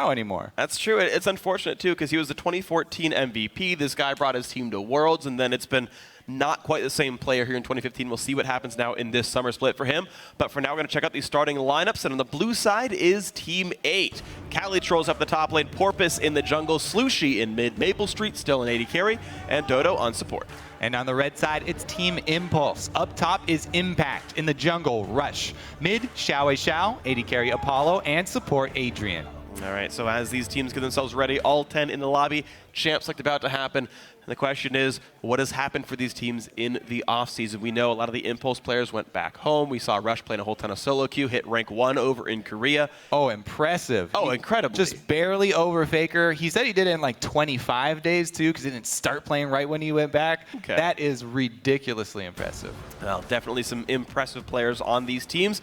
Xiao anymore. That's true. It's unfortunate, too, because he was the 2014 MVP. This guy brought his team to Worlds, and then it's been not quite the same player here in 2015. We'll see what happens now in this summer split for him. But for now, we're going to check out these starting lineups. And on the blue side is Team 8. Cali Trolls up the top lane, Porpoise in the jungle, Slushy in mid, Maple Street still an AD carry, and Dodo on support. And on the red side, it's Team Impulse. Up top is Impact. In the jungle, Rush. Mid, Xiao, AD carry Apollo, and support Adrian. All right, so as these teams get themselves ready, all 10 in the lobby, champ select about to happen. And the question is, what has happened for these teams in the offseason? We know a lot of the Impulse players went back home. We saw Rush playing a whole ton of solo queue, hit rank 1 over in Korea. Oh, impressive. Oh, incredibly. Just barely over Faker. He said he did it in like 25 days, too, because he didn't start playing right when he went back. Okay. That is ridiculously impressive. Well, definitely some impressive players on these teams.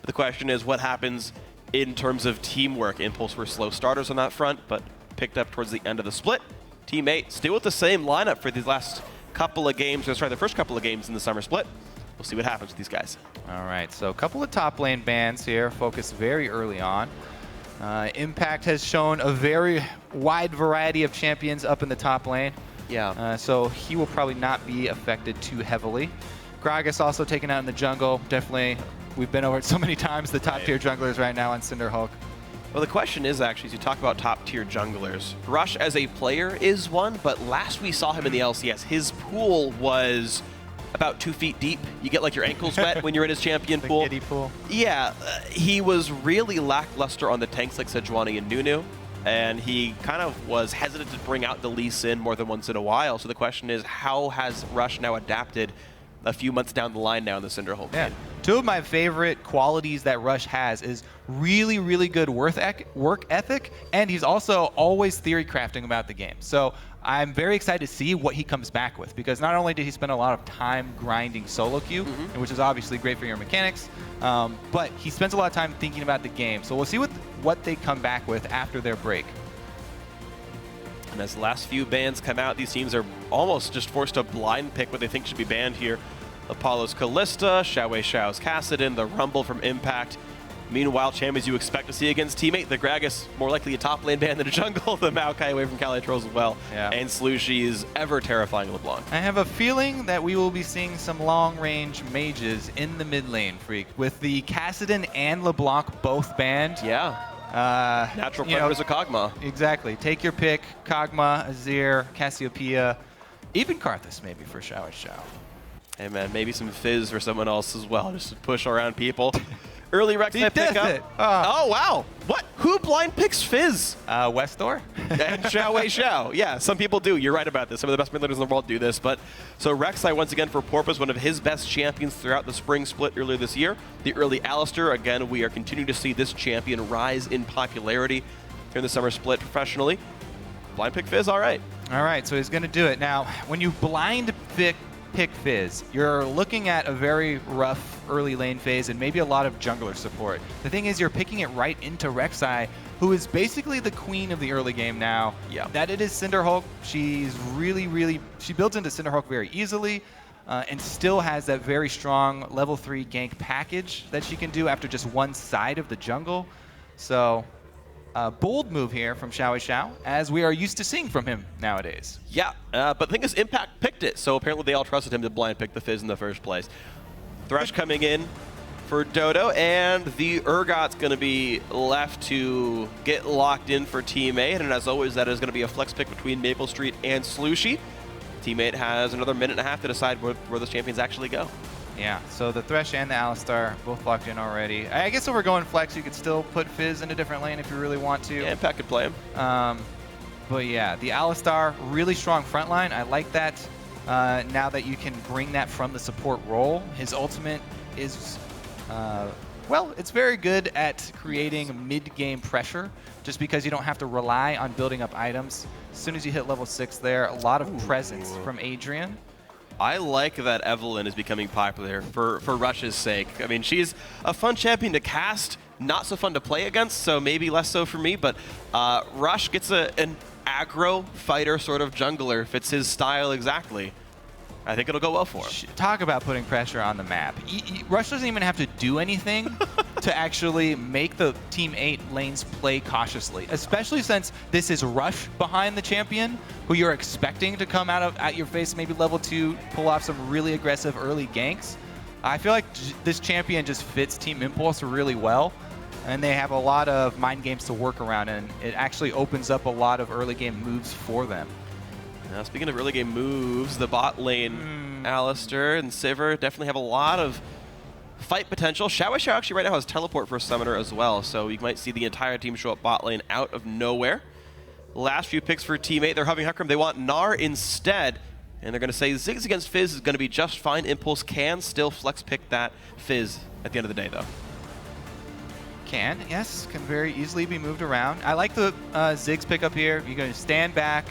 But the question is, what happens in terms of teamwork? Impulse were slow starters on that front, but picked up towards the end of the split. Team 8 still with the same lineup for these last couple of games. Let's try the first couple of games in the summer split. We'll see what happens with these guys. All right, so a couple of top lane bans here, focused very early on. Impact has shown a very wide variety of champions up in the top lane. Yeah. So he will probably not be affected too heavily. Gragas also taken out in the jungle. Definitely, we've been over it so many times, the top tier junglers right now on Cinderhulk. Well, the question is actually, as you talk about top-tier junglers, Rush as a player is one, but last we saw him in the LCS, his pool was about 2 feet deep. You get like your ankles wet when you're in his champion pool. Kiddie pool. Yeah, he was really lackluster on the tanks like Sejuani and Nunu, and he kind of was hesitant to bring out the Lee Sin more than once in a while. So the question is, how has Rush now adapted a few months down the line now in the Cinderhulk? Yeah. Two of my favorite qualities that Rush has is really, really good work ethic, and he's also always theory crafting about the game. So I'm very excited to see what he comes back with, because not only did he spend a lot of time grinding solo queue, which is obviously great for your mechanics, but he spends a lot of time thinking about the game. So we'll see what they come back with after their break. And as the last few bans come out, these teams are almost just forced to blind pick what they think should be banned here. Apollo's Kalista, Xiao's Kassadin, the Rumble from Impact. Meanwhile, champions you expect to see against Team 8, the Gragas, more likely a top lane ban than a jungle, the Maokai away from Cali Trolls as well, and Slushy's ever terrifying LeBlanc. I have a feeling that we will be seeing some long-range mages in the mid lane, Freak, with the Kassadin and LeBlanc both banned. Yeah. Natural predators of Kog'Maw. Exactly. Take your pick. Kog'Maw, Azir, Cassiopeia, even Karthus maybe for Xiao. Hey man, maybe some Fizz for someone else as well, just to push around people. Early Rek'Sai pickup. Oh wow! What? Who blind picks Fizz? Westor. And Xiao. Yeah, some people do. You're right about this. Some of the best mid laners in the world do this. But so Rek'Sai once again for Porpoise, one of his best champions throughout the spring split earlier this year. The early Alistar. Again, we are continuing to see this champion rise in popularity here in the summer split professionally. Blind pick Fizz, all right. All right, so he's going to do it. Now, when you blind pick Fizz, you're looking at a very rough early lane phase and maybe a lot of jungler support. The thing is, you're picking it right into Rek'Sai, who is basically the queen of the early game now. Yeah. That it is Cinderhulk. She's she builds into Cinderhulk very easily and still has that very strong level 3 gank package that she can do after just one side of the jungle. So bold move here from Xiao, as we are used to seeing from him nowadays. Yeah, but the thing is, Impact picked it, so apparently they all trusted him to blind pick the Fizz in the first place. Thresh coming in for Dodo, and the Urgot's going to be left to get locked in for Team 8, and as always, that is going to be a flex pick between Maple Street and Slushy. Team 8 has another minute and a half to decide where those champions actually go. Yeah, so the Thresh and the Alistar both locked in already. I guess if we're going flex, you could still put Fizz in a different lane if you really want to. Yeah, Impact could play him. But yeah, the Alistar, really strong front line. I like that now that you can bring that from the support role. His ultimate is, well, it's very good at creating mid-game pressure just because you don't have to rely on building up items. As soon as you hit level 6 there, a lot of presence from Adrian. I like that Evelynn is becoming popular for Rush's sake. I mean, she's a fun champion to cast, not so fun to play against, so maybe less so for me, but Rush gets an aggro fighter sort of jungler, fits his style exactly. I think it'll go well for him. Talk about putting pressure on the map. Rush doesn't even have to do anything to actually make the Team 8 lanes play cautiously, especially since this is Rush behind the champion, who you're expecting to come at your face, maybe level 2, pull off some really aggressive early ganks. I feel like this champion just fits Team Impulse really well, and they have a lot of mind games to work around, and it actually opens up a lot of early game moves for them. Now, speaking of early game moves, the bot lane, Alistair and Sivir definitely have a lot of fight potential. Xiao actually right now has teleport for a summoner as well, so you might see the entire team show up bot lane out of nowhere. Last few picks for Team 8, they're having Hecarim. They want Gnar instead, and they're going to say Ziggs against Fizz is going to be just fine. Impulse can still flex pick that Fizz at the end of the day, though. Yes, can very easily be moved around. I like the Ziggs pickup here. You're going to stand back.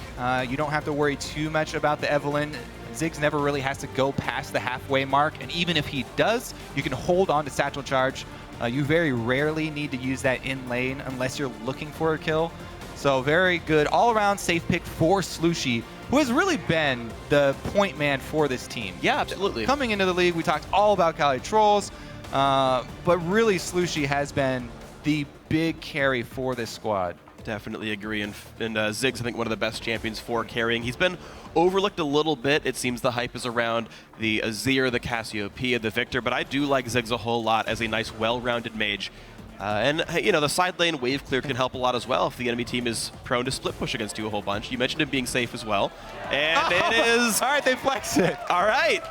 You don't have to worry too much about the Evelynn. Ziggs never really has to go past the halfway mark, and even if he does, you can hold on to Satchel Charge. You very rarely need to use that in lane unless you're looking for a kill. So very good all-around safe pick for Slushie, who has really been the point man for this team. Yeah, absolutely. Coming into the league, we talked all about Cali Trolls. But really, Slushie has been the big carry for this squad. Definitely agree. And Ziggs, I think, one of the best champions for carrying. He's been overlooked a little bit. It seems the hype is around the Azir, the Cassiopeia, the Victor, but I do like Ziggs a whole lot as a nice, well-rounded mage. And, you know, the side lane wave clear can help a lot as well if the enemy team is prone to split push against you a whole bunch. You mentioned him being safe as well. And it is... All right, they flex it. All right.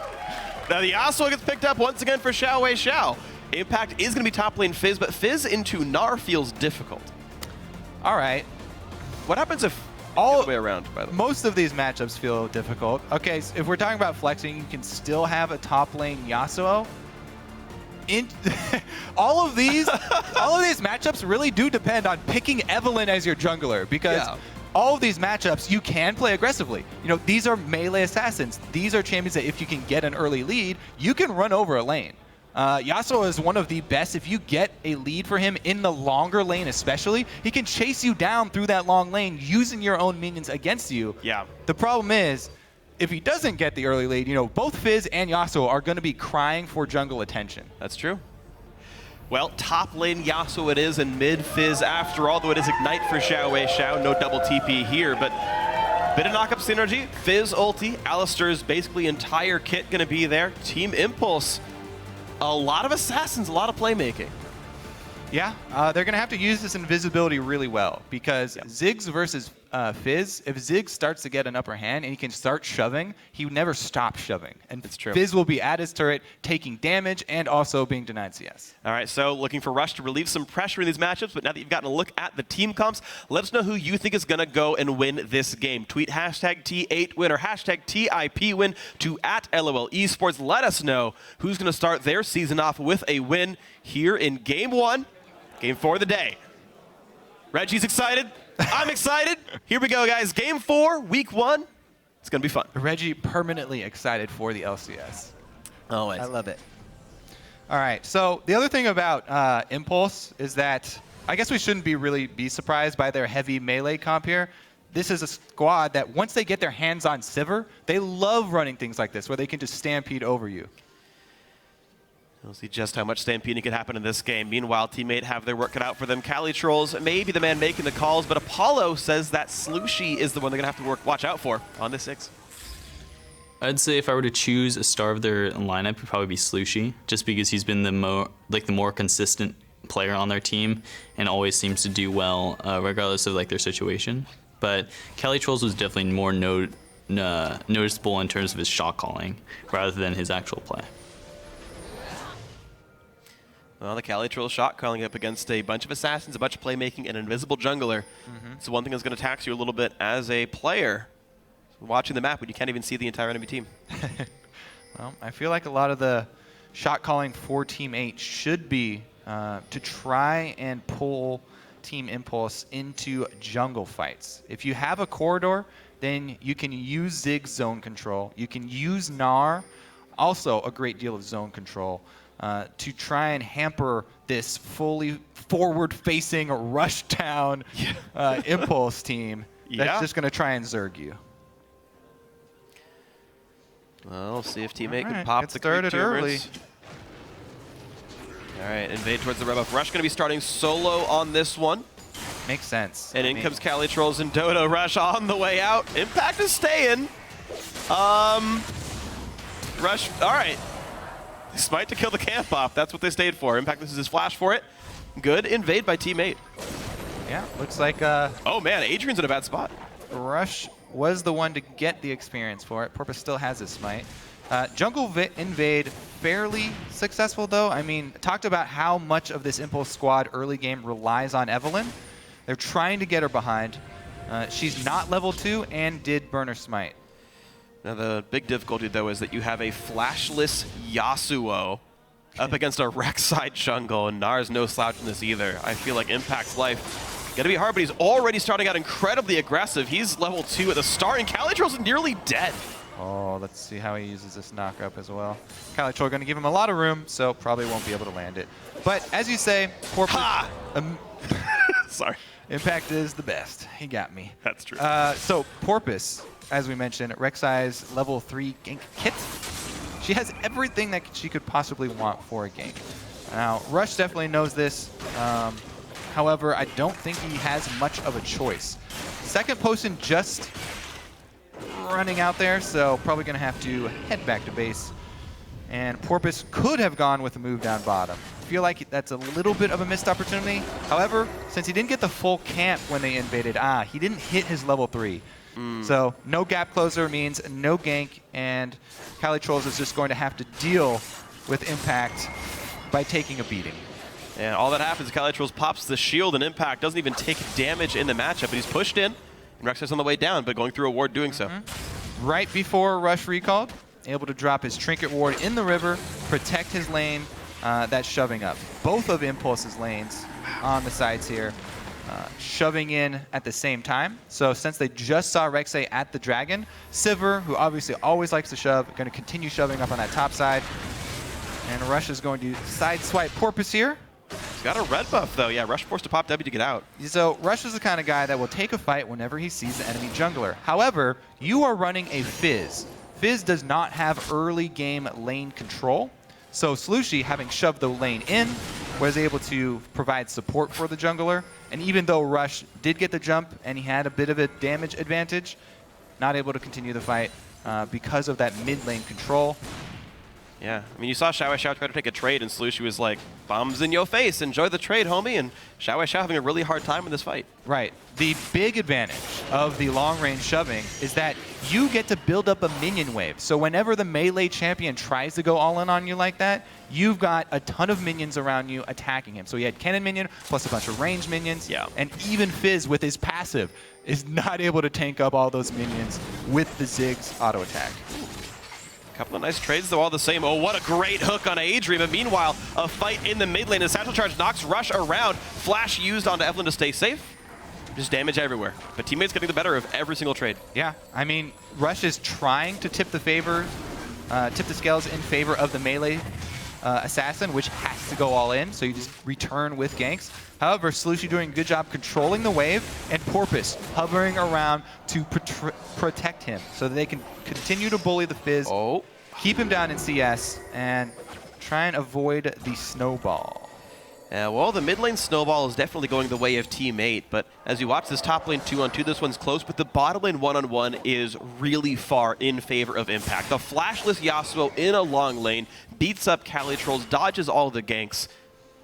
Now the Yasuo gets picked up once again for Xiao. Impact is going to be top lane Fizz, but Fizz into Gnar feels difficult. All right. What happens if all the way around, by the way? Most of these matchups feel difficult. Okay, so if we're talking about flexing, you can still have a top lane Yasuo. All of these matchups really do depend on picking Evelynn as your jungler, because all of these matchups you can play aggressively. You know, these are melee assassins. These are champions that if you can get an early lead, you can run over a lane. Yasuo is one of the best. If you get a lead for him in the longer lane especially, he can chase you down through that long lane using your own minions against you. Yeah. The problem is, if he doesn't get the early lead, you know, both Fizz and Yasuo are going to be crying for jungle attention. That's true. Well, top lane Yasuo it is, and mid Fizz after all, though it is Ignite for Xiao. No double TP here, but bit of knock-up synergy. Fizz ulti, Alistair's basically entire kit going to be there. Team Impulse, a lot of assassins, a lot of playmaking. Yeah, they're going to have to use this invisibility really well, because Ziggs versus Fizz, if Ziggs starts to get an upper hand and he can start shoving, he would never stop shoving. And it's true. Fizz will be at his turret, taking damage and also being denied CS. All right, so looking for Rush to relieve some pressure in these matchups, but now that you've gotten a look at the team comps, let us know who you think is going to go and win this game. Tweet hashtag T8win or hashtag TIPwin to @LOL Esports. Let us know who's going to start their season off with a win here in Game 1. Game 4 of the day. Reggie's excited. I'm excited. Here we go, guys. Game 4, Week 1. It's going to be fun. Reggie permanently excited for the LCS. Always. I love it. All right. So the other thing about Impulse is that I guess we shouldn't really be surprised by their heavy melee comp here. This is a squad that once they get their hands on Sivir, they love running things like this where they can just stampede over you. We'll see just how much stampeding could happen in this game. Meanwhile, Team 8 have their work cut out for them. Cali Trolls may be the man making the calls, but Apollo says that Slushie is the one they're going to have to watch out for on this 6. I'd say if I were to choose a star of their lineup, it would probably be Slushie, just because he's been the more consistent player on their team and always seems to do well regardless of their situation. But Cali Trolls was definitely more noticeable in terms of his shot calling rather than his actual play. Well, the Cali Troll shot calling up against a bunch of assassins, a bunch of playmaking, and an invisible jungler. So one thing that's going to tax you a little bit as a player, watching the map when you can't even see the entire enemy team. Well, I feel like a lot of the shot calling for Team 8 should be to try and pull Team Impulse into jungle fights. If you have a corridor, then you can use Ziggs zone control. You can use Gnar, also a great deal of zone control. To try and hamper this fully forward-facing rush-down Impulse team that's just going to try and Zerg you. Well, we'll see if teammate can Alright, pop get the started creep early. tumors. All right, invade towards the red buff. Rush going to be starting solo on this one. Makes sense. And in comes Cali Trolls and Dodo. Rush on the way out. Impact is staying. Rush, all right. Smite to kill the camp off. That's what they stayed for. Impact, this is his flash for it. Good invade by teammate. Yeah, looks like Oh man, Adrian's in a bad spot. Rush was the one to get the experience for it. Porpoise still has his smite. Jungle invade fairly successful though. I mean, talked about how much of this Impulse squad early game relies on Evelynn. They're trying to get her behind. She's not level 2 and did burn her smite. Now the big difficulty though is that you have a flashless Yasuo up against a Rek'Sai jungle, and Nar's no slouch in this either. I feel like Impact's life gonna be hard, but he's already starting out incredibly aggressive. He's level 2 at the start, and Calitrol's nearly dead. Oh, let's see how he uses this knock-up as well. Calitrol going to give him a lot of room, so probably won't be able to land it. But as you say, Porpoise, Sorry. Impact is the best. He got me. That's true. So Porpoise, as we mentioned, Rek'Sai's level 3 gank kit. She has everything that she could possibly want for a gank. Now, Rush definitely knows this. However, I don't think he has much of a choice. Second Potion just running out there, so probably going to have to head back to base. And Porpoise could have gone with a move down bottom. I feel like that's a little bit of a missed opportunity. However, since he didn't get the full camp when they invaded, he didn't hit his level 3. So no gap closer means no gank, and Calitrolls is just going to have to deal with Impact by taking a beating. And all that happens, Calitrolls pops the shield, and Impact doesn't even take damage in the matchup, but he's pushed in. And Rek'Sai's on the way down, but going through a ward doing so. Right before Rush recalled, able to drop his Trinket Ward in the river, protect his lane that's shoving up. Both of Impulse's lanes on the sides here, shoving in at the same time. So since they just saw Rek'Sai at the Dragon, Sivir, who obviously always likes to shove, going to continue shoving up on that top side. And Rush is going to sideswipe Porpoise here. He's got a red buff, though. Yeah, Rush forced to pop W to get out. So Rush is the kind of guy that will take a fight whenever he sees the enemy jungler. However, you are running a Fizz. Fizz does not have early game lane control. So Slushy, having shoved the lane in, was able to provide support for the jungler. And even though Rush did get the jump and he had a bit of a damage advantage, not able to continue the fight because of that mid lane control. Yeah, I mean, you saw Xiao try to take a trade, and Slushy was like, bombs in your face, enjoy the trade, homie, and Xiao having a really hard time in this fight. Right. The big advantage of the long-range shoving is that you get to build up a minion wave. So whenever the melee champion tries to go all in on you like that, you've got a ton of minions around you attacking him. So he had cannon minion plus a bunch of range minions, and even Fizz with his passive is not able to tank up all those minions with the Ziggs auto attack. Couple of nice trades, though, all the same. Oh, what a great hook on Adrian. But meanwhile, a fight in the mid lane. The Satchel Charge knocks Rush around. Flash used onto Evelynn to stay safe. Just damage everywhere. But teammates getting the better of every single trade. Yeah, I mean, Rush is trying to tip the scales in favor of the melee assassin, which has to go all in. So you just return with ganks. However, Slushy doing a good job controlling the wave, and Porpoise hovering around to protect him so that they can continue to bully the Fizz, keep him down in CS, and try and avoid the snowball. Well, the mid lane snowball is definitely going the way of Team 8, but as you watch this top lane 2-on-2, this one's close, but the bottom lane 1-on-1 is really far in favor of Impact. The flashless Yasuo in a long lane beats up Calitrolls, dodges all the ganks.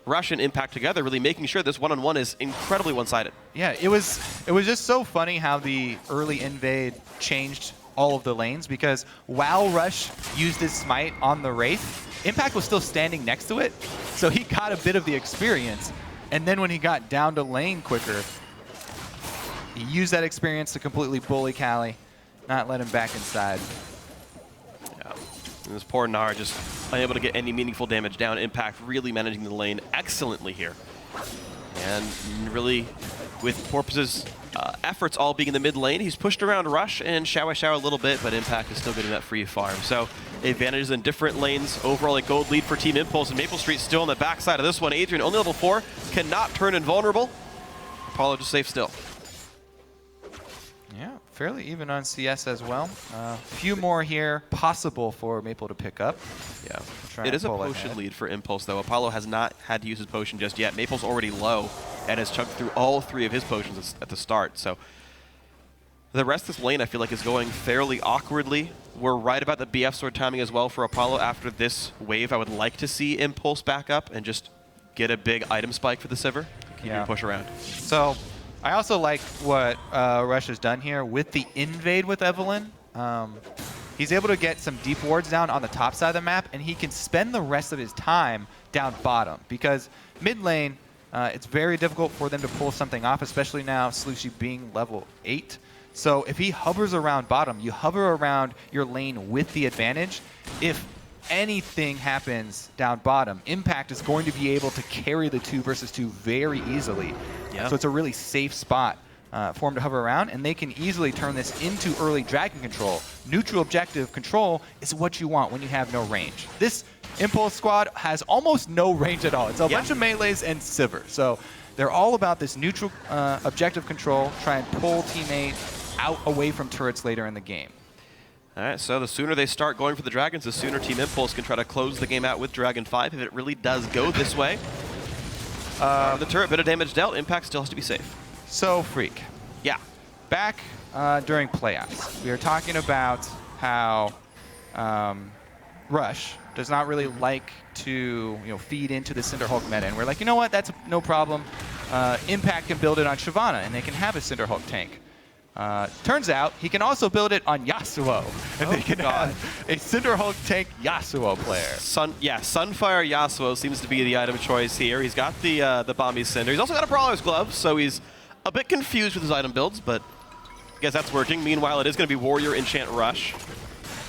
Rush and Impact together, really making sure this 1-on-1 is incredibly one-sided. Yeah, it was just so funny how the early invade changed all of the lanes, because while Rush used his smite on the Wraith, Impact was still standing next to it, so he got a bit of the experience. And then when he got down to lane quicker, he used that experience to completely bully Cali, not let him back inside. Yeah. And this poor Gnar just unable to get any meaningful damage down. Impact really managing the lane excellently here. And really, with Porpoise's efforts all being in the mid lane, he's pushed around Rush and Xiao a little bit, but Impact is still getting that free farm. So advantages in different lanes. Overall, a gold lead for Team Impulse, and Maple Street still on the backside of this one. Adrian, only level 4, cannot turn invulnerable. Apollo just safe still. Yeah, fairly even on CS as well. A few more here possible for Maple to pick up. Yeah. Try It and is a pull potion ahead. lead for Impulse, though. Apollo has not had to use his potion just yet. Maple's already low and has chugged through all 3 of his potions at the start. So the rest of this lane, I feel like, is going fairly awkwardly. We're right about the BF sword timing as well for Apollo. After this wave, I would like to see Impulse back up and just get a big item spike for the Sivir. Keep your push around. So I also like what Rush has done here with the invade with Evelynn. He's able to get some deep wards down on the top side of the map, and he can spend the rest of his time down bottom because mid lane, it's very difficult for them to pull something off, especially now Slushie being level 8. So if he hovers around bottom, you hover around your lane with the advantage. If anything happens down bottom, Impact is going to be able to carry the 2 versus 2 very easily. Yeah. So it's a really safe spot for him to hover around, and they can easily turn this into early dragon control. Neutral objective control is what you want when you have no range. This Impulse squad has almost no range at all. It's a bunch of melees and Sivir. So they're all about this neutral objective control, try and pull teammate out away from turrets later in the game. All right, so the sooner they start going for the Dragons, the sooner Team Impulse can try to close the game out with Dragon 5 if it really does go this way. The turret, bit of damage dealt. Impact still has to be safe. So, Freak, Yeah. back during playoffs, we were talking about how Rush does not really like to feed into the Cinderhulk meta, and we're like, you know what, that's no problem. Impact can build it on Shyvana, and they can have a Cinderhulk tank. Turns out he can also build it on Yasuo, and they can have a Cinderhulk tank Yasuo player. Sunfire Yasuo seems to be the item choice here. He's got the Bombi Cinder. He's also got a Brawler's Glove, so he's a bit confused with his item builds, but I guess that's working. Meanwhile, it is going to be Warrior Enchant Rush.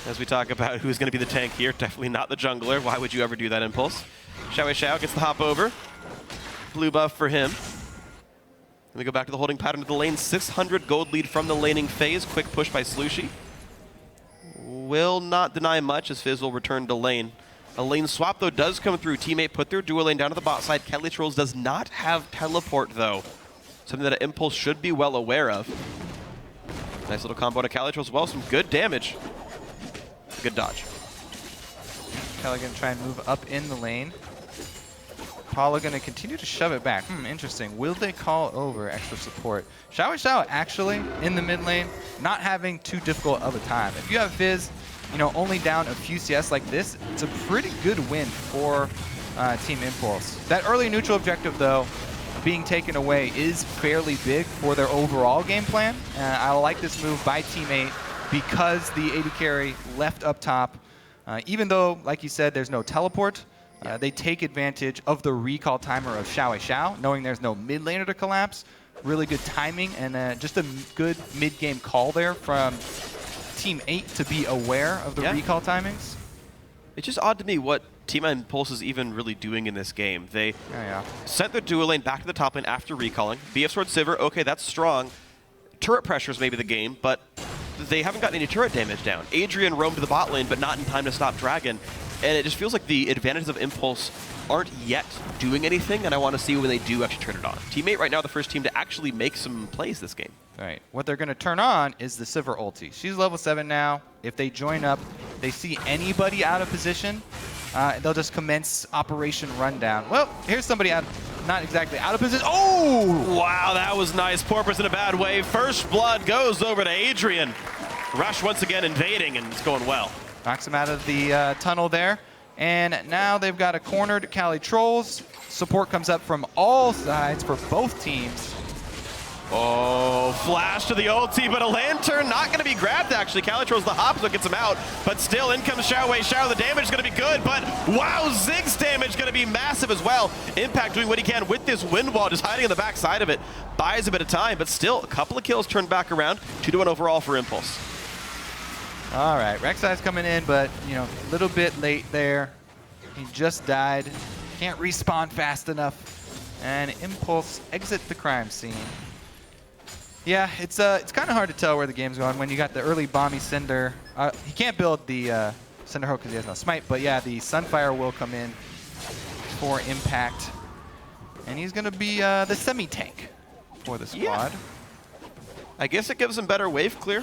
As we talk about who's going to be the tank here, definitely not the jungler. Why would you ever do that, Impulse? Xiao gets the hop over. Blue buff for him. And we go back to the holding pattern of the lane. 600 gold lead from the laning phase. Quick push by Slushie. Will not deny much as Fizz will return to lane. A lane swap, though, does come through. Teammate put their dual lane down to the bot side. Kelly Trolls does not have teleport, though. Something that Impulse should be well aware of. Nice little combo to Kelly Trolls as well. Some good damage. Good dodge. Kelly going to try and move up in the lane. Paula going to continue to shove it back. Interesting. Will they call over extra support? Xiao actually in the mid lane, not having too difficult of a time. If you have Fizz, only down a few CS like this, it's a pretty good win for Team Impulse. That early neutral objective, though, being taken away is fairly big for their overall game plan. I like this move by teammate because the AD carry left up top. Even though, like you said, there's no teleport, they take advantage of the recall timer of Xiao, knowing there's no mid laner to collapse. Really good timing and just a good mid-game call there from Team 8 to be aware of the recall timings. It's just odd to me what Team Impulse is even really doing in this game. They sent their dual lane back to the top lane after recalling. BF Sword Sivir, okay, that's strong. Turret pressure is maybe the game, but they haven't gotten any turret damage down. Adrian roamed to the bot lane, but not in time to stop Dragon. And it just feels like the advantages of Impulse aren't yet doing anything, and I want to see when they do actually turn it on. Teammate right now the first team to actually make some plays this game. Right. What they're going to turn on is the Sivir ulti. She's level 7 now. If they join up, they see anybody out of position, they'll just commence Operation Rundown. Well, here's somebody not exactly out of position. Oh! Wow, that was nice. Porpoise in a bad way. First blood goes over to Adrian. Rush once again invading, and it's going well. Knocks him out of the tunnel there. And now they've got a cornered Cali Trolls. Support comes up from all sides for both teams. Oh, flash to the ulti, but a lantern not going to be grabbed, actually. Calitro's the hop, so it gets him out. But still, in comes Xiao. The damage is going to be good, but wow, Zig's damage going to be massive as well. Impact doing what he can with this wind wall, just hiding on the back side of it. Buys a bit of time, but still, a couple of kills turned back around. 2-1 overall for Impulse. All right, Rek'Sai's coming in, but, a little bit late there. He just died. Can't respawn fast enough. And Impulse exit the crime scene. Yeah, it's kind of hard to tell where the game's going when you got the early Bombi Cinder. He can't build the Cinderhulk because he has no smite, but yeah, the Sunfire will come in for Impact. And he's going to be the semi-tank for the squad. I guess it gives him better wave clear.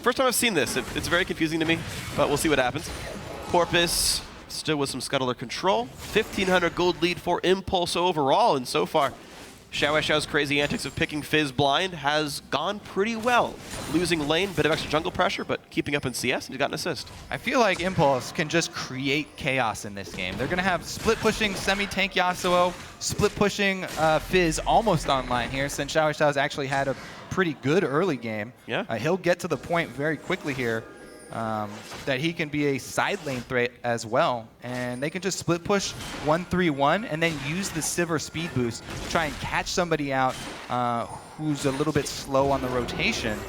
First time I've seen this. It's very confusing to me, but we'll see what happens. Porpoise still with some scuttler control. 1,500 gold lead for Impulse overall, and so far, Xiao's crazy antics of picking Fizz blind has gone pretty well. Losing lane, bit of extra jungle pressure, but keeping up in CS, and he's got an assist. I feel like Impulse can just create chaos in this game. They're going to have split pushing semi-tank Yasuo, split pushing Fizz almost online here, since Xiao's actually had a pretty good early game. Yeah. He'll get to the point very quickly here that he can be a side lane threat as well. And they can just split push 1-3-1 and then use the Sivir speed boost to try and catch somebody out who's a little bit slow on the rotation.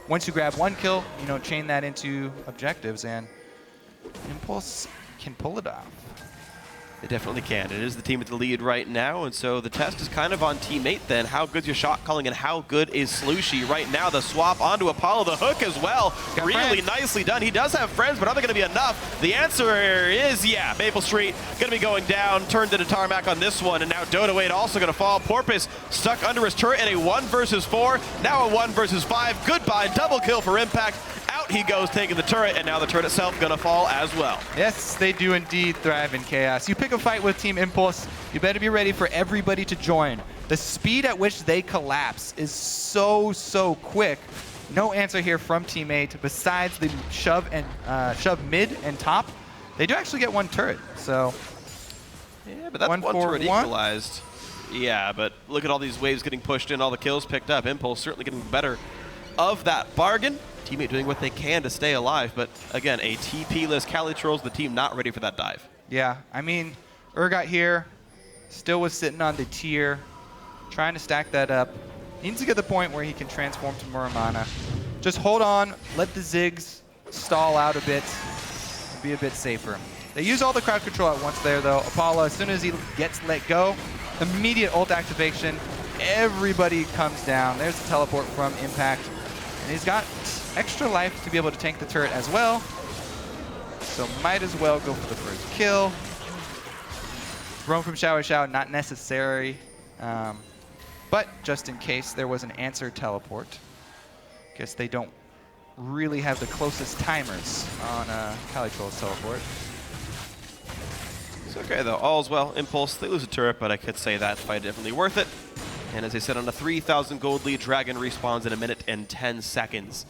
Once you grab one kill, chain that into objectives, and Impulse can pull it off. They definitely can. It is the team with the lead right now, and so the test is kind of on teammate then. How good's your shot calling, and how good is Slushie right now? The swap onto Apollo, the hook as well. Got really friends. Nicely nicely done. He does have friends, but are they going to be enough? The answer is, yeah, Maple Street going to be going down. Turned into tarmac on this one, and now Dota Wade also going to fall. Porpoise stuck under his turret in a 1 versus 4. Now a 1 versus 5. Goodbye. Double kill for Impact. Out he goes, taking the turret, and now the turret itself going to fall as well. Yes, they do indeed thrive in chaos. You pick a fight with Team Impulse, you better be ready for everybody to join. The speed at which they collapse is so quick. No answer here from Team 8 besides the shove mid and top. They do actually get one turret, so yeah, but that's one turret equalized. Yeah, but look at all these waves getting pushed in, all the kills picked up. Impulse certainly getting better of that bargain. Teammate doing what they can to stay alive, but again, a TP-less Cali Trolls, the team not ready for that dive. Yeah, I mean, Urgot here still was sitting on the tier, trying to stack that up. Needs to get the point where he can transform to Muramana. Just hold on, let the Ziggs stall out a bit, and be a bit safer. They use all the crowd control at once there, though. Apollo, as soon as he gets let go, immediate ult activation, everybody comes down. There's the teleport from Impact, and he's got extra life to be able to tank the turret as well. So might as well go for the first kill. Roam from Xiao, not necessary. But just in case there was an answer teleport. Guess they don't really have the closest timers on Calitroll's teleport. It's okay though, all's well. Impulse, they lose a turret, but I could say that fight definitely worth it. And as I said, on a 3,000 gold lead, Dragon respawns in 1 minute and 10 seconds.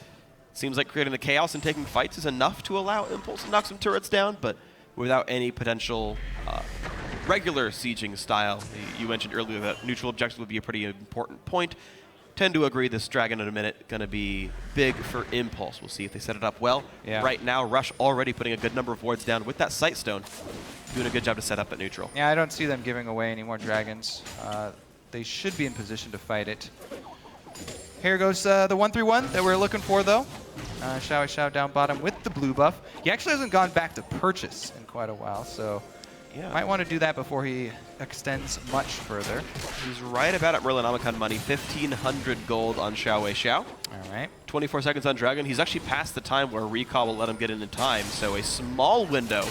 Seems like creating the chaos and taking fights is enough to allow Impulse to knock some turrets down, but without any potential regular sieging style. You mentioned earlier that neutral objectives would be a pretty important point. Tend to agree this Dragon in 1 minute going to be big for Impulse. We'll see if they set it up well. Yeah. Right now, Rush already putting a good number of wards down with that Sight Stone. Doing a good job to set up at neutral. Yeah, I don't see them giving away any more dragons. They should be in position to fight it. Here goes the 1-3-1 that we're looking for, though. Xiao down bottom with the blue buff. He actually hasn't gone back to purchase in quite a while, so yeah, might want to do that before he extends much further. He's right about at Merlinomicon money, 1,500 gold on Xiao. All right. 24 seconds on Dragon. He's actually past the time where Recall will let him get in time, so a small window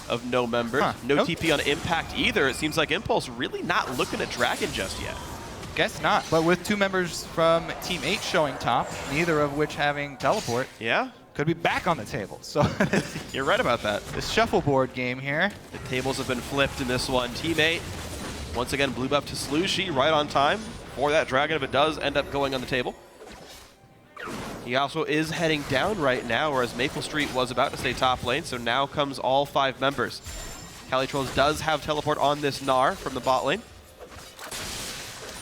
of no members. No TP on Impact either. It seems like Impulse really not looking at Dragon just yet. Guess not, but with 2 members from Team 8 showing top, neither of which having teleport, Yeah, could be back on the table. So you're right about that. this shuffleboard game here. The tables have been flipped in this one. Teammate, once again, blue buff to Slushie, right on time for that Dragon if it does end up going on the table. He also is heading down right now, whereas Maple Street was about to stay top lane, so now comes all 5 members. Calitrolls does have teleport on this Gnar from the bot lane.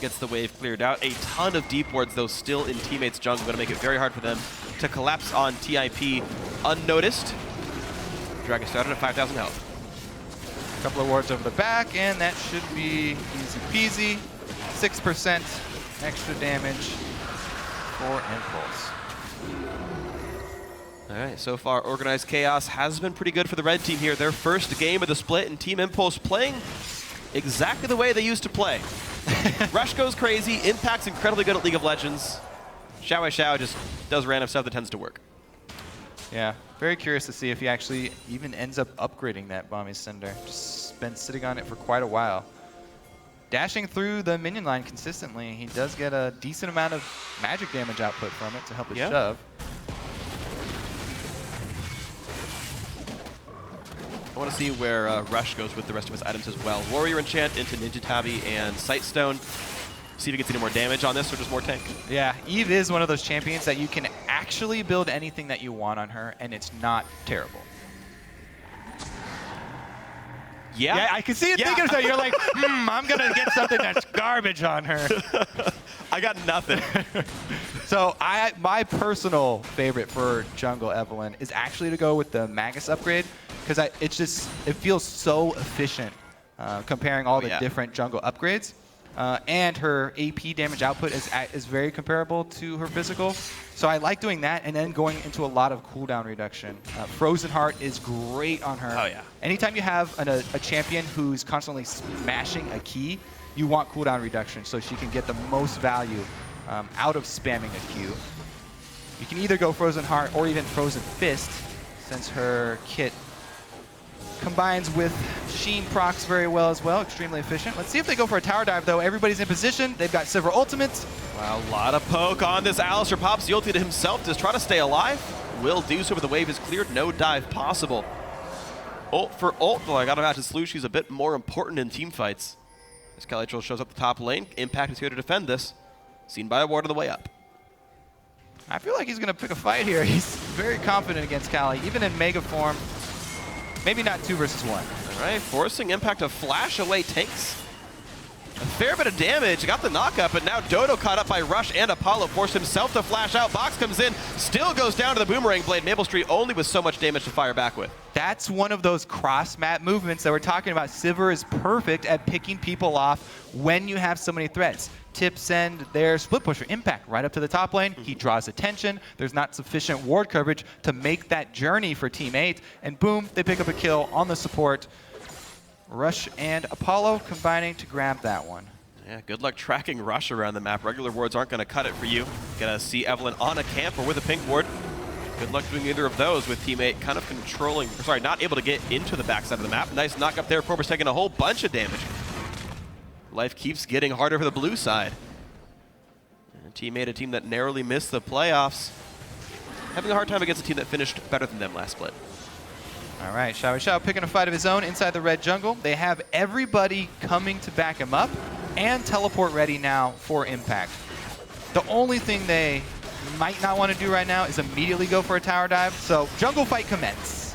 Gets the wave cleared out. A ton of deep wards, though, still in Teammate's jungle. Going to make it very hard for them to collapse on TIP unnoticed. Dragon started at 5,000 health. A couple of wards over the back, and that should be easy peasy. 6% extra damage for Impulse. All right, so far, Organized Chaos has been pretty good for the red team here. Their first game of the split, and Team Impulse playing exactly the way they used to play. Rush goes crazy. Impact's incredibly good at League of Legends. Xiao just does random stuff that tends to work. Yeah, very curious to see if he actually even ends up upgrading that Bomby Cinder. Just been sitting on it for quite a while. dashing through the minion line consistently. He does get a decent amount of magic damage output from it to help his shove. I want to see where Rush goes with the rest of his items as well. Warrior Enchant into Ninja Tabi and Sightstone. See if he gets any more damage on this or just more tank. Yeah, Eve is one of those champions that you can actually build anything that you want on her, and it's not terrible. Yeah, I can see it thinking so. You're like, I'm going to get something that's garbage on her. I got nothing. So my personal favorite for jungle Evelynn is actually to go with the Magus upgrade, because it feels so efficient comparing all the different jungle upgrades. And her AP damage output is very comparable to her physical. So I like doing that and then going into a lot of cooldown reduction. Frozen Heart is great on her. Oh, yeah. Anytime you have a champion who's constantly smashing a key, you want cooldown reduction so she can get the most value out of spamming a Q. You can either go Frozen Heart or even Frozen Fist, since her kit combines with Sheen procs very well as well. Extremely efficient. Let's see if they go for a tower dive, though. Everybody's in position. They've got several ultimates. Wow, a lot of poke on this. Alistair pops the ulti to himself to try to stay alive. Will do so, but the wave is cleared. No dive possible. Ult for ult, though I gotta imagine Slushy's a bit more important in team fights. As Calytrol shows up the top lane, Impact is here to defend this. Seen by a ward on the way up. I feel like he's going to pick a fight here. He's very confident against Cali, even in Mega form. Maybe not 2 versus 1. All right, forcing Impact to flash away tanks. A fair bit of damage, got the knockup, but now Dodo caught up by Rush and Apollo, forced himself to flash out. Box comes in, still goes down to the Boomerang Blade. Maple Street only with so much damage to fire back with. That's one of those cross-map movements that we're talking about. Sivir is perfect at picking people off when you have so many threats. Tip send their split pusher Impact right up to the top lane. He draws attention. There's not sufficient ward coverage to make that journey for Team 8. And boom, they pick up a kill on the support. Rush and Apollo combining to grab that one. Yeah, good luck tracking Rush around the map. Regular wards aren't going to cut it for you. Gonna see Evelynn on a camp or with a pink ward. Good luck doing either of those with Team 8 kind of controlling, sorry, not able to get into the backside of the map. Nice knock up there. Prober's taking a whole bunch of damage. Life keeps getting harder for the blue side. And Team 8, a team that narrowly missed the playoffs, having a hard time against a team that finished better than them last split. All right, Xiao picking a fight of his own inside the red jungle. They have everybody coming to back him up and teleport ready now for Impact. The only thing they might not want to do right now is immediately go for a tower dive, so jungle fight commence.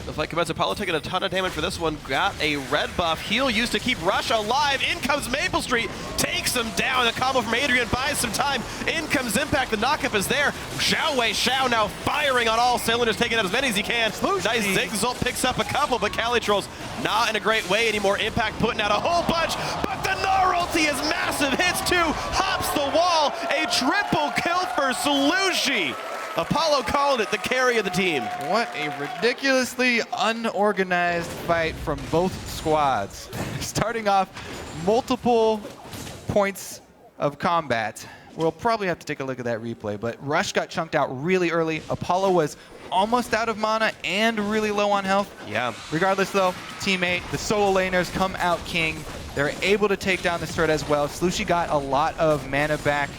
The fight commences. Apollo taking a ton of damage for this one. Got a red buff. Heal used to keep Rush alive. In comes Maple Street. Takes him down. A combo from Adrian buys some time. In comes Impact. The knockup is there. Xiao now firing on all cylinders, taking out as many as he can. Nice Zigzult picks up a couple, but Calytrol's not in a great way anymore. Impact putting out a whole bunch, but the Gnar ulti is massive. Hits 2. Hops the wall. A triple kill for Slushy. Apollo called it the carry of the team. What a ridiculously unorganized fight from both squads. Starting off multiple points of combat. We'll probably have to take a look at that replay, but Rush got chunked out really early. Apollo was almost out of mana and really low on health. Yeah. Regardless though, Team 8, the solo laners come out king. They're able to take down this threat as well. Slushy got a lot of mana back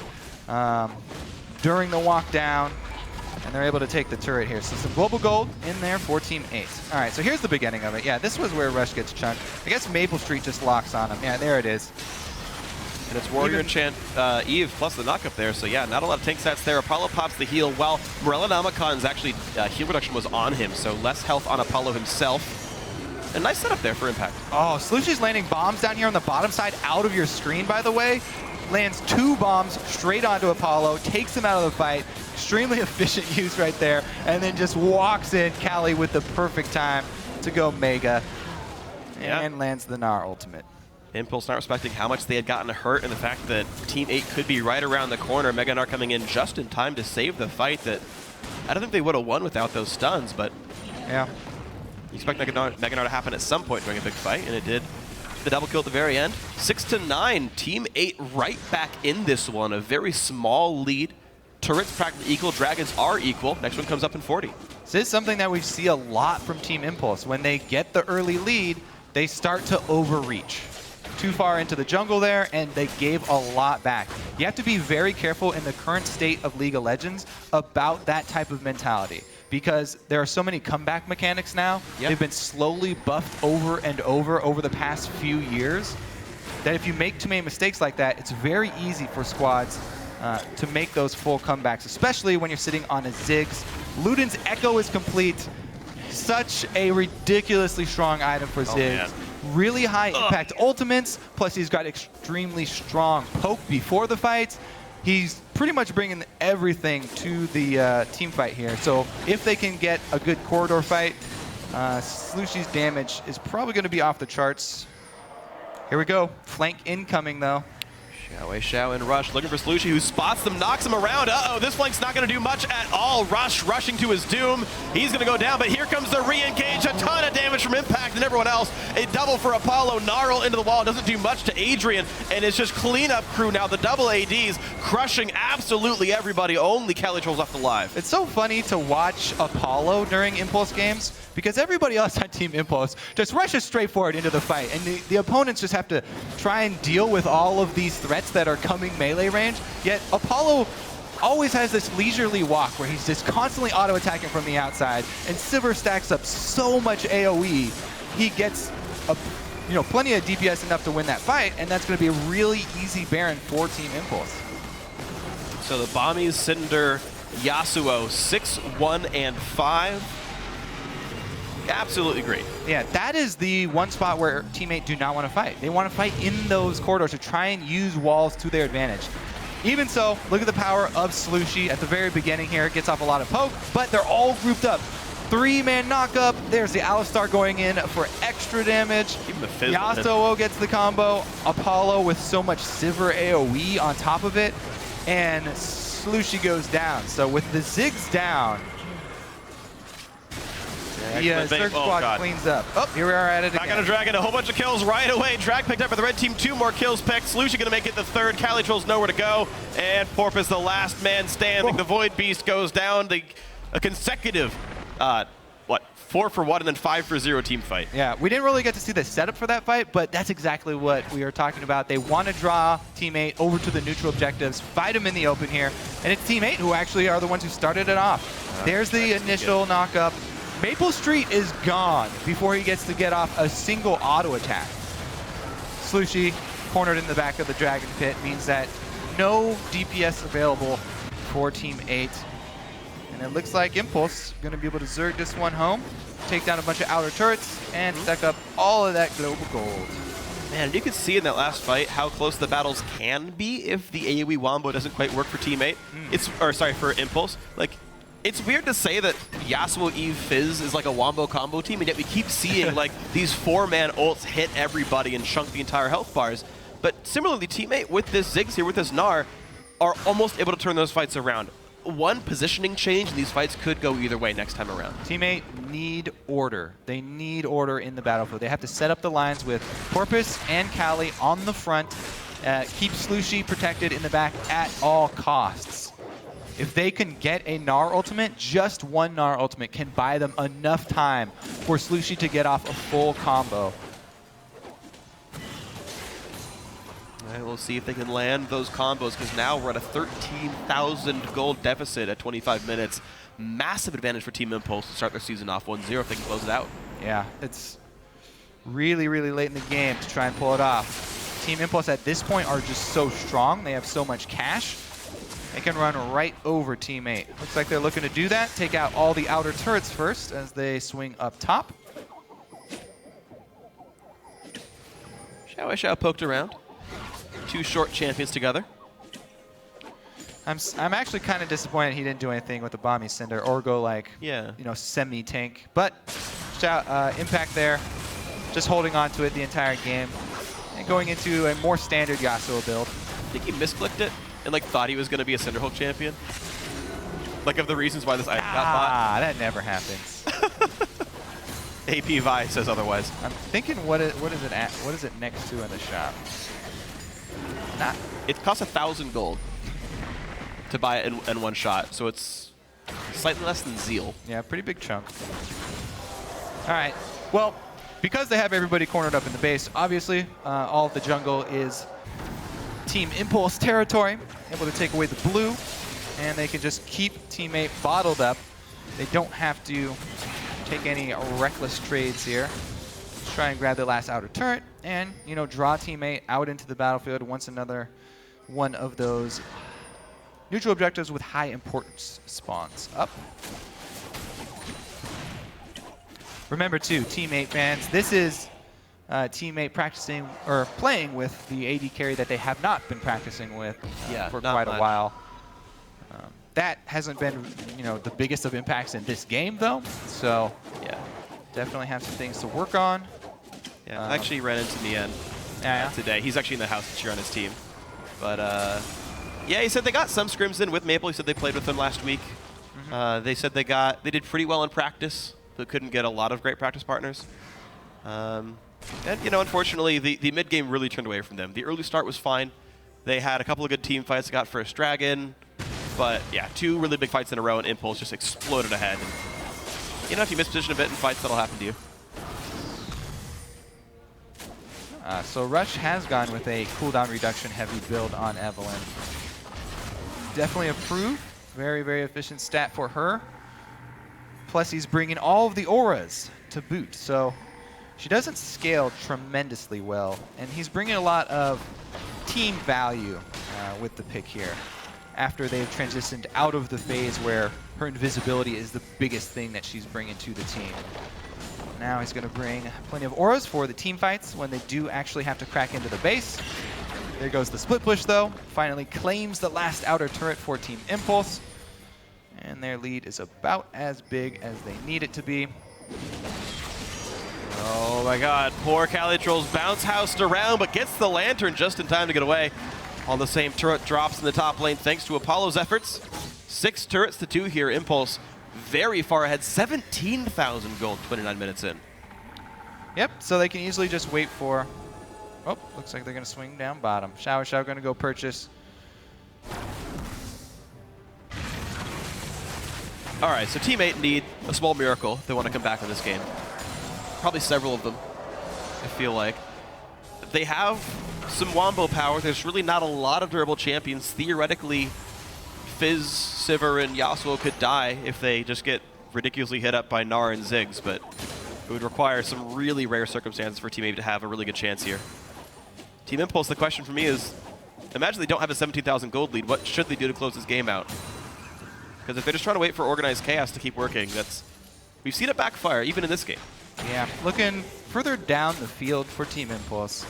during the walk down. And they're able to take the turret here. So some global gold in there for Team 8. All right, so here's the beginning of it. Yeah, this was where Rush gets chunked. I guess Maple Street just locks on him. Yeah, there it is. And it's Warrior Enchant Eve plus the knockup there. So yeah, not a lot of tank stats there. Apollo pops the heal while Morellanamacon's actually heal reduction was on him. So less health on Apollo himself. A nice setup there for Impact. Oh, Slushy's landing bombs down here on the bottom side out of your screen, by the way. Lands 2 bombs straight onto Apollo, takes him out of the fight. Extremely efficient use right there, and then just walks in Cali with the perfect time to go Mega, and lands the Gnar ultimate. Impulse not respecting how much they had gotten hurt and the fact that Team 8 could be right around the corner. Mega Gnar coming in just in time to save the fight that I don't think they would have won without those stuns, but yeah, you expect Mega Gnar to happen at some point during a big fight, and it did. The double kill at the very end. 6-9, Team 8 right back in this one. A very small lead. Turrets practically equal, dragons are equal. Next one comes up in 40. This is something that we see a lot from Team Impulse. When they get the early lead, they start to overreach. too far into the jungle there, and they gave a lot back. You have to be very careful in the current state of League of Legends about that type of mentality, because there are so many comeback mechanics now. Yep. They've been slowly buffed over and over the past few years, that if you make too many mistakes like that, it's very easy for squads to make those full comebacks, especially when you're sitting on a Ziggs. Luden's Echo is complete. Such a ridiculously strong item for Ziggs. Really high impact ultimates, plus he's got extremely strong poke before the fight. He's pretty much bringing everything to the team fight here. So if they can get a good corridor fight, Slushy's damage is probably going to be off the charts. Here we go. Flank incoming, though. Xiao and Rush looking for Slushy, who spots them, knocks him around. Uh-oh, this flank's not going to do much at all. Rush rushing to his doom. He's going to go down, but here comes the re-engage. A ton of damage from Impact and everyone else. A double for Apollo. Gnarl into the wall. Doesn't do much to Adrian, and it's just cleanup crew now. The double ADs crushing absolutely everybody. Only Kelly Trolls left alive. It's so funny to watch Apollo during Impulse games, because everybody else on Team Impulse just rushes straight forward into the fight, and the opponents just have to try and deal with all of these threats that are coming melee range. Yet Apollo always has this leisurely walk where he's just constantly auto-attacking from the outside, and Sivir stacks up so much AoE. He gets plenty of DPS enough to win that fight, and that's going to be a really easy Baron for Team Impulse. So the Bommies, Cinder, Yasuo, 6, 1, and 5. Absolutely great. Yeah, that is the one spot where teammate do not want to fight. They want to fight in those corridors to try and use walls to their advantage. Even so, look at the power of Slushy at the very beginning here. Gets off a lot of poke, but they're all grouped up. 3-man knockup. There's the Alistar going in for extra damage. Even the Fizz Yasuo gets the combo. Apollo with so much Sivir AoE on top of it. And Slushy goes down. So with the Ziggs down, the Surge Squad cleans up. Oh, here we are at it again. Not gonna Dragon, a whole bunch of kills right away. Drag picked up by the red team, 2 more kills picked. Slushy gonna make it the 3rd. Cali Trolls nowhere to go. And Porpoise, the last man standing. The Void Beast goes down. A consecutive, 4 for 1 and then 5 for 0 team fight. Yeah, we didn't really get to see the setup for that fight, but that's exactly what we are talking about. They want to draw teammate over to the neutral objectives, fight him in the open here, and it's teammate who actually are the ones who started it off. There's the initial knockup. Maple Street is gone before he gets to get off a single auto attack. Slushy, cornered in the back of the Dragon Pit, means that no DPS available for Team 8. And it looks like Impulse going to be able to Zerg this one home, take down a bunch of outer turrets, and stack up all of that global gold. Man, you could see in that last fight how close the battles can be if the AoE wombo doesn't quite work for Team 8. For Impulse. It's weird to say that Yasuo, Eve, Fizz is like a wombo combo team, and yet we keep seeing these 4-man ults hit everybody and chunk the entire health bars. But similarly, teammate with this Ziggs here, with this Gnar, are almost able to turn those fights around. One positioning change, and these fights could go either way next time around. Teammate need order. They need order in the battlefield. They have to set up the lines with Porpoise and Kali on the front, keep Slushy protected in the back at all costs. If they can get a Gnar ultimate, just one Gnar ultimate can buy them enough time for Slushy to get off a full combo. All right, we'll see if they can land those combos, because now we're at a 13,000 gold deficit at 25 minutes. Massive advantage for Team Impulse to start their season off 1-0 if they can close it out. Yeah, it's really, really late in the game to try and pull it off. Team Impulse at this point are just so strong. They have so much cash. They can run right over Team 8. Looks like they're looking to do that. Take out all the outer turrets first as they swing up top. Xiao poked around. 2 short champions together. I'm actually kind of disappointed he didn't do anything with the Bomby Cinder or go semi-tank. But Impact there, just holding on to it the entire game and going into a more standard Yasuo build. I think he misclicked it and thought he was going to be a Cinderhulk champion. Of the reasons why this item got bought. That never happens. AP Vi says otherwise. I'm thinking what is it next to in the shop? It costs 1,000 gold to buy it in one shot, so it's slightly less than Zeal. Yeah, pretty big chunk. All right. Well, because they have everybody cornered up in the base, obviously, all of the jungle is Team Impulse territory, able to take away the blue, and they can just keep teammate bottled up. They don't have to take any reckless trades here. Just try and grab the last outer turret and, you know, draw teammate out into the battlefield once another one of those neutral objectives with high importance spawns up. Remember too, teammate fans, this is teammate practicing or playing with the AD carry that they have not been practicing with for quite a while. That hasn't been, you know, the biggest of impacts in this game though. So Yeah. definitely have some things to work on. Yeah, I actually ran into Nien today. He's actually in the house to cheer on his team. But yeah, he said they got some scrims in with Maple. He said they played with him last week. They said they did pretty well in practice, but couldn't get a lot of great practice partners. And, you know, unfortunately, the mid game really turned away from them. The early start was fine. They had a couple of good team fights. They got first Dragon. But, yeah, 2 really big fights in a row, and Impulse just exploded ahead. And, you know, if you miss position a bit in fights, that'll happen to you. So Rush has gone with a cooldown reduction heavy build on Evelynn. Definitely approved. Very, very efficient stat for her. Plus, he's bringing all of the auras to boot. So she doesn't scale tremendously well. And he's bringing a lot of team value with the pick here, after they've transitioned out of the phase where her invisibility is the biggest thing that she's bringing to the team. Now he's going to bring plenty of auras for the team fights when they do actually have to crack into the base. There goes the split push though. Finally claims the last outer turret for Team Impulse. And their lead is about as big as they need it to be. Oh my god, poor Calitrolls bounce housed around, but gets the Lantern just in time to get away. On the same turret drops in the top lane thanks to Apollo's efforts. 6 turrets to 2 here. Impulse very far ahead, 17,000 gold 29 minutes in. Yep, so they can easily just wait for... Oh, looks like they're going to swing down bottom. Shower going to go purchase. All right, so Team 8 need a small miracle if they want to come back in this game. Probably several of them, I feel like. They have some Wombo power. There's really not a lot of durable champions. Theoretically, Fizz, Sivir, and Yasuo could die if they just get ridiculously hit up by Gnar and Ziggs, but it would require some really rare circumstances for Team 8 to have a really good chance here. Team Impulse, the question for me is, imagine they don't have a 17,000 gold lead. What should they do to close this game out? Because if they're just trying to wait for Organized Chaos to keep working, we've seen it backfire, even in this game. Yeah, looking further down the field for Team Impulse,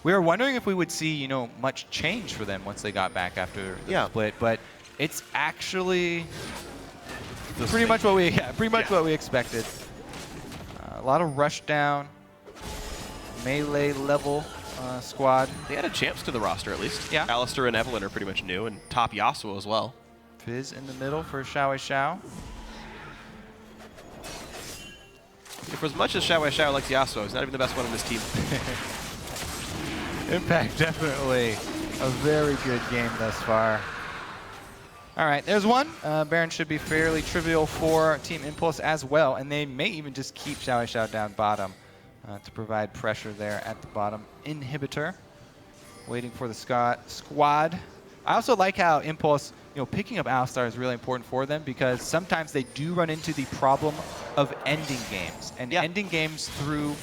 we were wondering if we would see, you know, much change for them once they got back after the split, but it's actually pretty much what we expected. A lot of rush down, melee level squad. They added champs to the roster at least. Yeah. Alistar and Evelynn are pretty much new, and top Yasuo as well. Fizz in the middle for Xiao. For as much as Xiao likes Yasuo, he's not even the best one on this team. Impact definitely a very good game thus far. All right, there's one. Baron should be fairly trivial for Team Impulse as well, and they may even just keep Xiao down bottom to provide pressure there at the bottom. Inhibitor, waiting for the squad. I also like how Impulse, you know, picking up Alistar is really important for them, because sometimes they do run into the problem of ending games, and ending games through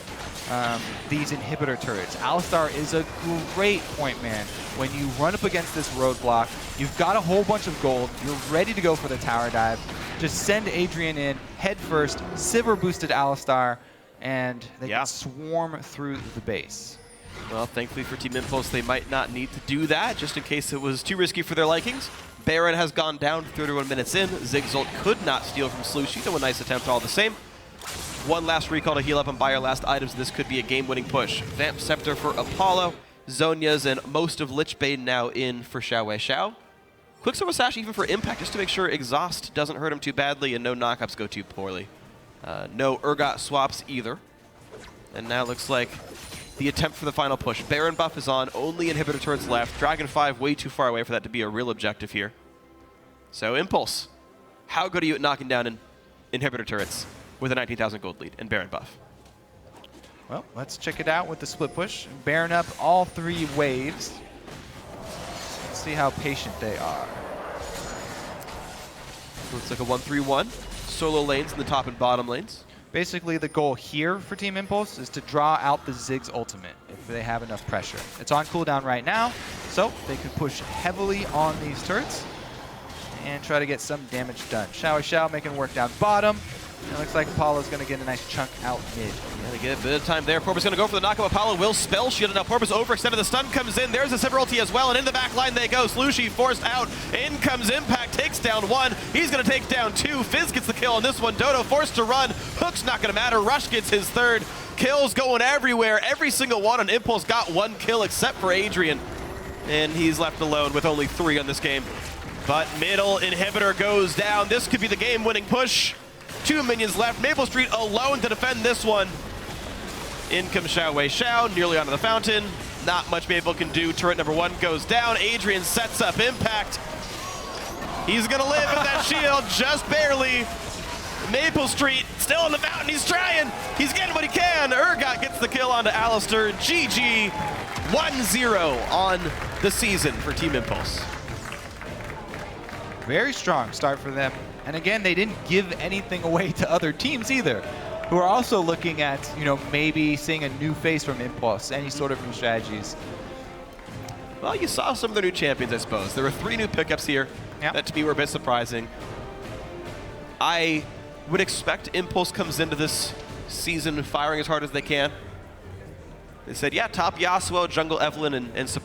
these inhibitor turrets. Alistar is a great point man. When you run up against this roadblock, you've got a whole bunch of gold, you're ready to go for the tower dive, just send Adrian in, head first, Sivir boosted Alistar, and they can swarm through the base. Well, thankfully for Team Impulse, they might not need to do that, just in case it was too risky for their likings. Baron has gone down 31 minutes in. Ziggs ult could not steal from Slushie, though a nice attempt all the same. One last recall to heal up and buy our last items. This could be a game-winning push. Vamp Scepter for Apollo. Zhonya's and most of Lich Bane now in for Xiao. Quicksilver Sash even for Impact, just to make sure Exhaust doesn't hurt him too badly and no knockups go too poorly. No Urgot swaps either. And now looks like the attempt for the final push. Baron buff is on, only inhibitor turrets left. Dragon 5 way too far away for that to be a real objective here. So Impulse, how good are you at knocking down inhibitor turrets with a 19,000 gold lead and Baron buff? Well, let's check it out with the split push. Bearing up all 3 waves. Let's see how patient they are. Looks like a 1-3-1. Solo lanes in the top and bottom lanes. Basically, the goal here for Team Impulse is to draw out the Ziggs ultimate if they have enough pressure. It's on cooldown right now, so they can push heavily on these turrets and try to get some damage done. Shower Shao making work down bottom. It looks like Apollo's going to get a nice chunk out mid. Yeah, to get a bit of time there. Porpoise going to go for the knockup. Apollo will spell shield. Now Porpoise overextended. The stun comes in. There's a Sivir ulti as well. And in the back line they go. Slushie forced out. In comes Impact. Takes down 1. He's going to take down 2. Fizz gets the kill on this one. Dodo forced to run. Hook's not going to matter. Rush gets his 3rd. Kills going everywhere. Every single one on Impulse got 1 kill except for Adrian. And he's left alone with only 3 on this game. But middle inhibitor goes down. This could be the game-winning push. 2 minions left. Maple Street alone to defend this one. In comes Xiao Wei Xiao, nearly onto the fountain. Not much Maple can do. Turret number 1 goes down. Adrian sets up Impact. He's gonna live with that shield, just barely. Maple Street still on the fountain. He's trying. He's getting what he can. Urgot gets the kill onto Alistair. GG. 1-0 on the season for Team Impulse. Very strong start for them. And again, they didn't give anything away to other teams either, who are also looking at, maybe seeing a new face from Impulse, any sort of new strategies. Well, you saw some of the new champions, I suppose. There were 3 new pickups here that to me were a bit surprising. I would expect Impulse comes into this season firing as hard as they can. They said, yeah, top Yasuo, jungle Evelynn, and support.